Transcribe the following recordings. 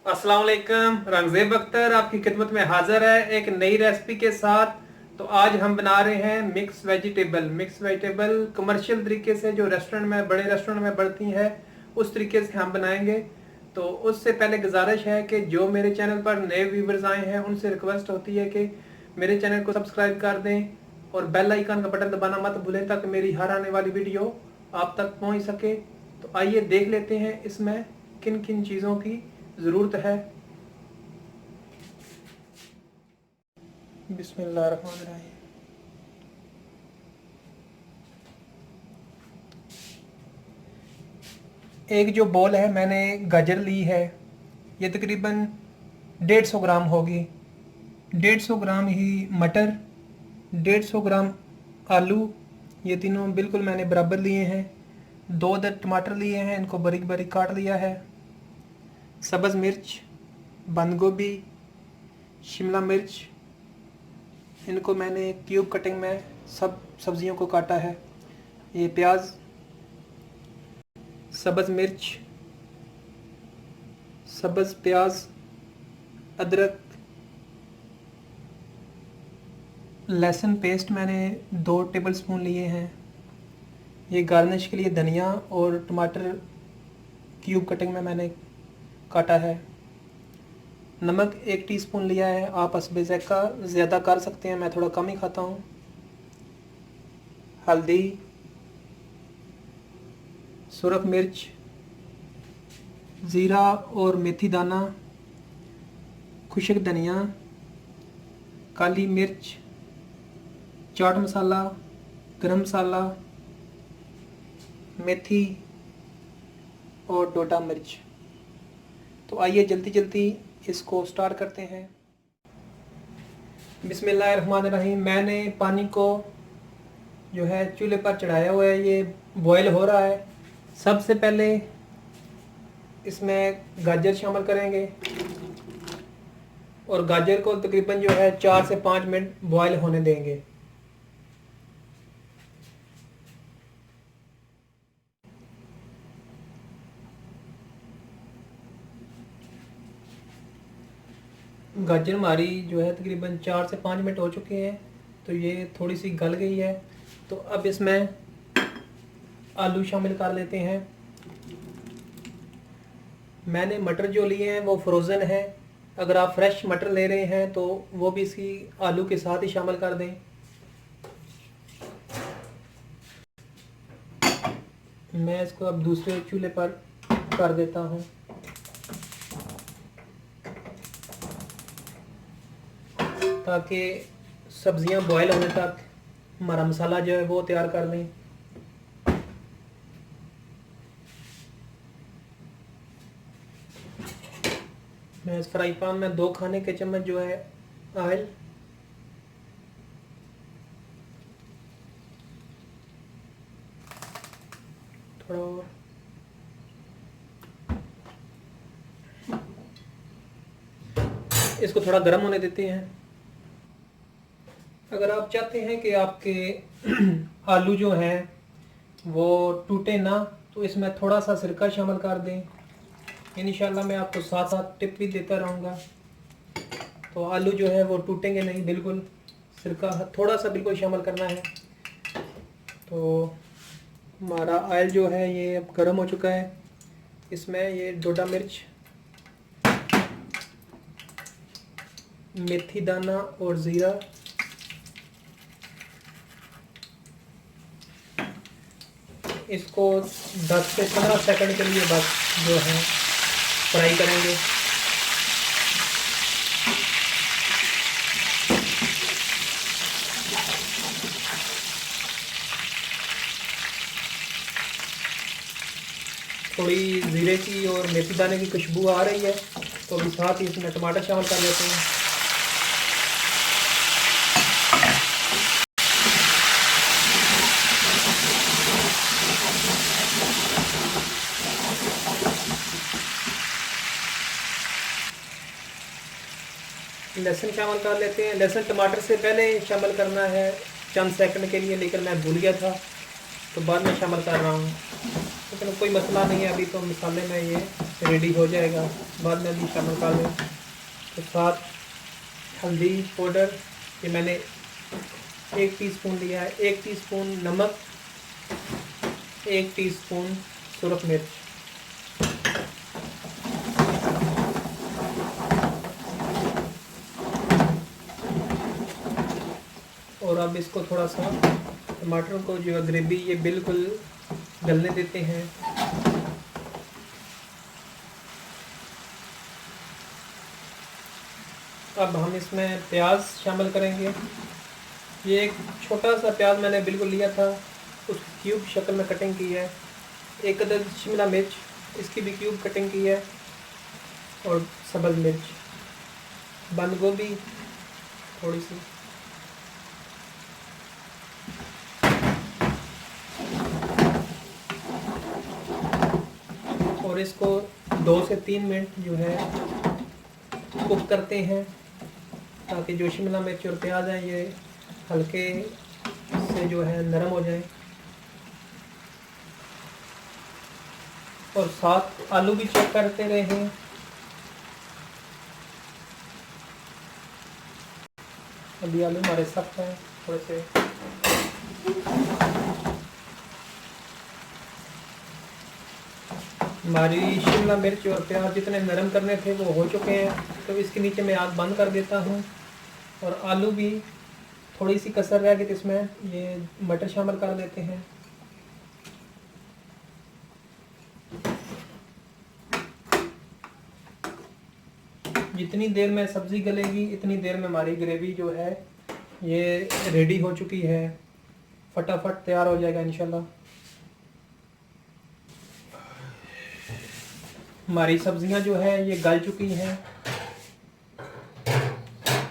अस्सलाम वालेकुम। रंगजेब अख्तर आपकी खिदमत में हाजिर है एक नई रेसिपी के साथ। तो आज हम बना रहे हैं मिक्स वेजिटेबल कमर्शियल तरीके से, जो रेस्टोरेंट में, बड़े रेस्टोरेंट में बढ़ती है, उस तरीके से हम बनाएंगे। तो उससे पहले गुजारिश है कि जो मेरे चैनल पर नए व्यूवर्स आए हैं उनसे रिक्वेस्ट होती है कि मेरे चैनल को सब्सक्राइब कर दें और बेल आइकन का बटन दबाना मत भूलें ताकि मेरी हर आने वाली वीडियो आप तक पहुंच सके। तो आइए देख लेते हैं इसमें किन किन चीज़ों की ज़रूरत है। बिस्मिल्लाहिर्रहमानिर्रहीम। एक जो बॉल है, मैंने गाजर ली है, ये तकरीबन 150 ग्राम होगी। 150 ग्राम ही मटर, 150 ग्राम आलू, ये तीनों बिल्कुल मैंने बराबर लिए हैं। 2 अदद टमाटर लिए हैं, इनको बारीक बारीक काट लिया है। सब्ज़ मिर्च, बंद गोभी, शिमला मिर्च, इनको मैंने क्यूब कटिंग में सब सब्जियों को काटा है। ये प्याज, सब्ज़ मिर्च, सब्ज़ प्याज, अदरक, लहसुन पेस्ट मैंने 2 टेबलस्पून लिए हैं। ये गार्निश के लिए धनिया और टमाटर क्यूब कटिंग में मैंने काटा है। नमक 1 टीस्पून लिया है, आप हस्बे ज़ायक़ा ज़्यादा कर सकते हैं, मैं थोड़ा कम ही खाता हूँ। हल्दी, सुरख मिर्च, ज़ीरा और मेथी दाना, खुश्क धनिया, काली मिर्च, चाट मसाला, गरम मसाला, मेथी और डोडा मिर्च। तो आइए जल्दी जल्दी इसको स्टार्ट करते हैं। बिस्मिल्लाहिर्रहमानिर्रहीम। मैंने पानी को जो है चूल्हे पर चढ़ाया हुआ है, ये बॉयल हो रहा है। सबसे पहले इसमें गाजर शामिल करेंगे और गाजर को तकरीबन जो है 4 से 5 मिनट बॉयल होने देंगे। गाजर हमारी जो है तकरीबन 4 से 5 मिनट हो चुके हैं, तो ये थोड़ी सी गल गई है। तो अब इसमें आलू शामिल कर लेते हैं। मैंने मटर जो लिए हैं वो फ्रोज़न है, अगर आप फ्रेश मटर ले रहे हैं तो वो भी इसी आलू के साथ ही शामिल कर दें। मैं इसको अब दूसरे चूल्हे पर कर देता हूँ। ताकि सब्जियां बॉयल होने तक हमारा मसाला जो है वो तैयार कर लें। मैं इस फ्राई पैन में 2 खाने के चम्मच जो है ऑयल, थोड़ा और, इसको थोड़ा गर्म होने देते हैं। अगर आप चाहते हैं कि आपके आलू जो हैं वो टूटे ना, तो इसमें थोड़ा सा सिरका शामिल कर दें। इंशाल्लाह मैं आपको साथ साथ टिप भी देता रहूँगा, तो आलू जो है वो टूटेंगे नहीं बिल्कुल। सिरका थोड़ा सा बिल्कुल शामिल करना है। तो हमारा ऑयल जो है ये अब गर्म हो चुका है। इसमें ये डोडा मिर्च, मेथी दाना और ज़ीरा, इसको 10 से 15 सेकंड के लिए बस जो है फ्राई करेंगे। थोड़ी ज़ीरे की और मेथी दाने की खुशबू आ रही है, तो अभी साथ ही इसमें टमाटर शामिल कर लेते हैं। लहसुन शामिल कर लेते हैं। लहसुन टमाटर से पहले शामिल करना है चंद सेकंड के लिए, लेकिन मैं भूल गया था तो बाद में शामिल कर रहा हूँ, लेकिन कोई मसला नहीं है, अभी तो मसाले में ये रेडी हो जाएगा। बाद में भी शामिल कर लें। तो साथ हल्दी पाउडर, ये मैंने 1 टीस्पून लिया है, 1 टीस्पून नमक, 1 टीस्पून सुरख मिर्च। और अब इसको थोड़ा सा टमाटर को जो है ग्रेवी ये बिल्कुल गलने देते हैं। अब हम इसमें प्याज शामिल करेंगे। ये एक छोटा सा प्याज मैंने बिल्कुल लिया था, उसकी क्यूब शक्ल में कटिंग की है। 1 अदद शिमला मिर्च, इसकी भी क्यूब कटिंग की है। और सब्ज़ मिर्च, बंद गोभी थोड़ी सी, और इसको 2 से 3 मिनट जो है कुक करते हैं, ताकि जो शिमला मिर्च और प्याज हैं ये हल्के से जो है नरम हो जाए। और साथ आलू भी चेक करते रहें। अभी आलू हमारे सख्त हैं थोड़े से। हमारी शिमला मिर्च और प्याज जितने नरम करने थे वो हो चुके हैं, तो इसके नीचे मैं आग बंद कर देता हूँ। और आलू भी थोड़ी सी कसर रह गई, तो इसमें ये मटर शामिल कर देते हैं। जितनी देर में सब्ज़ी गलेगी इतनी देर में हमारी ग्रेवी जो है ये रेडी हो चुकी है, फटाफट तैयार हो जाएगा इंशाल्लाह। हमारी सब्जियां जो है ये गल चुकी हैं,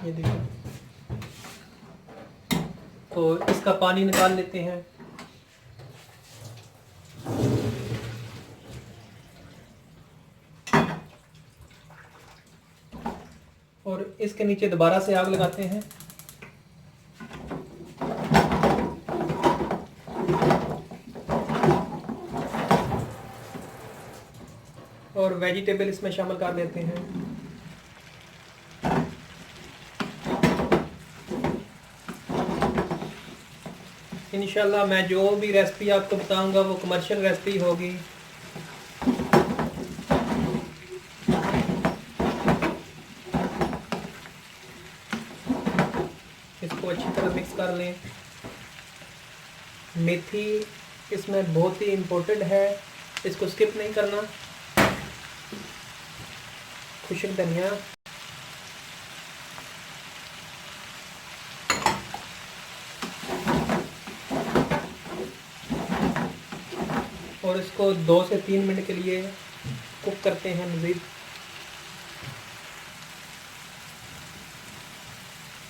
ये देखो। तो इसका पानी निकाल लेते हैं। और इसके नीचे दोबारा से आग लगाते हैं। और वेजिटेबल इसमें शामिल कर देते हैं। इंशाल्लाह मैं जो भी रेसिपी आपको बताऊंगा वो कमर्शियल रेसिपी होगी। इसको अच्छी तरह मिक्स कर लें। मेथी इसमें बहुत ही इम्पोर्टेंट है, इसको स्किप नहीं करना। खुशक धनिया, और इसको 2 से 3 मिनट के लिए कुक करते हैं मज़ीद।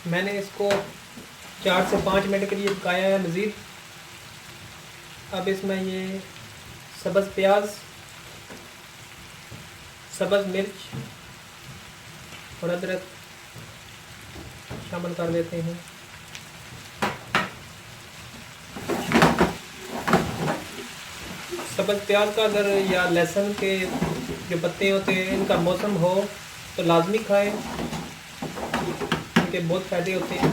मैंने इसको 4 से 5 मिनट के लिए पकाया है मज़ीद। अब इसमें ये सब्ज़ प्याज, सब्ज़ मिर्च और अदरक शामिल कर देते हैं। सब्ज़ प्याज का अगर या लहसुन के जो पत्ते होते हैं इनका मौसम हो तो लाजमी खाएं, इनके बहुत फ़ायदे होते हैं।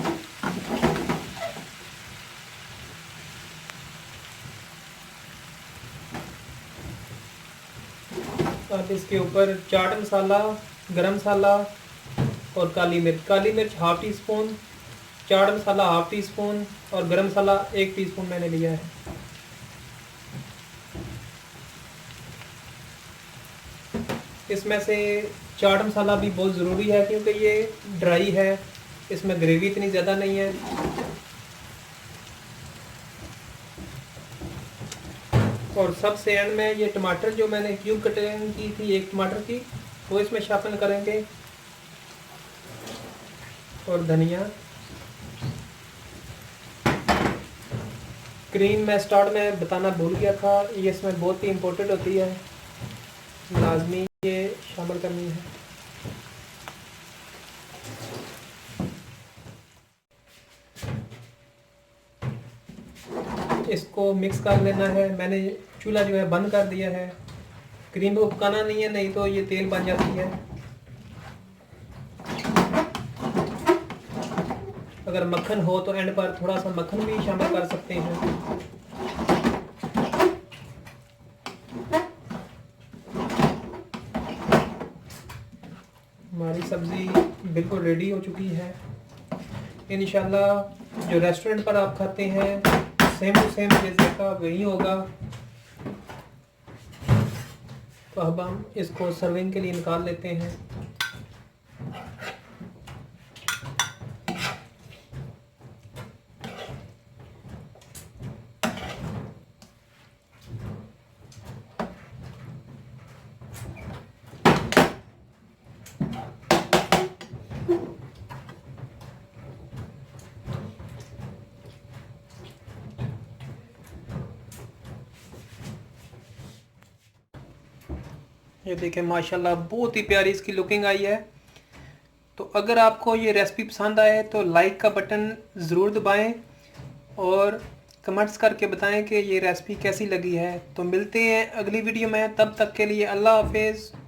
अब इसके ऊपर चाट मसाला, गरम मसाला और काली मिर्च 1/2 टीस्पून, चाट मसाला 1/2 टीस्पून और गरम मसाला 1 टीस्पून मैंने लिया है। इसमें से चाट मसाला भी बहुत ज़रूरी है क्योंकि ये ड्राई है, इसमें ग्रेवी इतनी ज़्यादा नहीं है। और सबसे एंड में ये टमाटर जो मैंने क्यूब कटिंग की थी 1 टमाटर की, वो इसमें शामिल करेंगे। और धनिया, क्रीम मैं स्टार्ट में बताना भूल गया था, ये इसमें बहुत ही इम्पोर्टेंट होती है, लाजमी ये शामिल करनी है। इसको मिक्स कर लेना है। मैंने चूल्हा जो है बंद कर दिया है। क्रीम को पकाना नहीं है, नहीं तो ये तेल बन जाती है। अगर मक्खन हो तो एंड पर थोड़ा सा मक्खन भी शामिल कर सकते हैं। हमारी सब्ज़ी बिल्कुल रेडी हो चुकी है। इंशाल्लाह जो रेस्टोरेंट पर आप खाते हैं सेम टू सेम जैसे का वही होगा। तो अब हम इसको सर्विंग के लिए निकाल लेते हैं। ये देखें माशाल्लाह बहुत ही प्यारी इसकी लुकिंग आई है। तो अगर आपको ये रेसिपी पसंद आए तो लाइक का बटन ज़रूर दबाएं और कमेंट्स करके बताएं कि ये रेसिपी कैसी लगी है। तो मिलते हैं अगली वीडियो में, तब तक के लिए अल्लाह हाफिज़।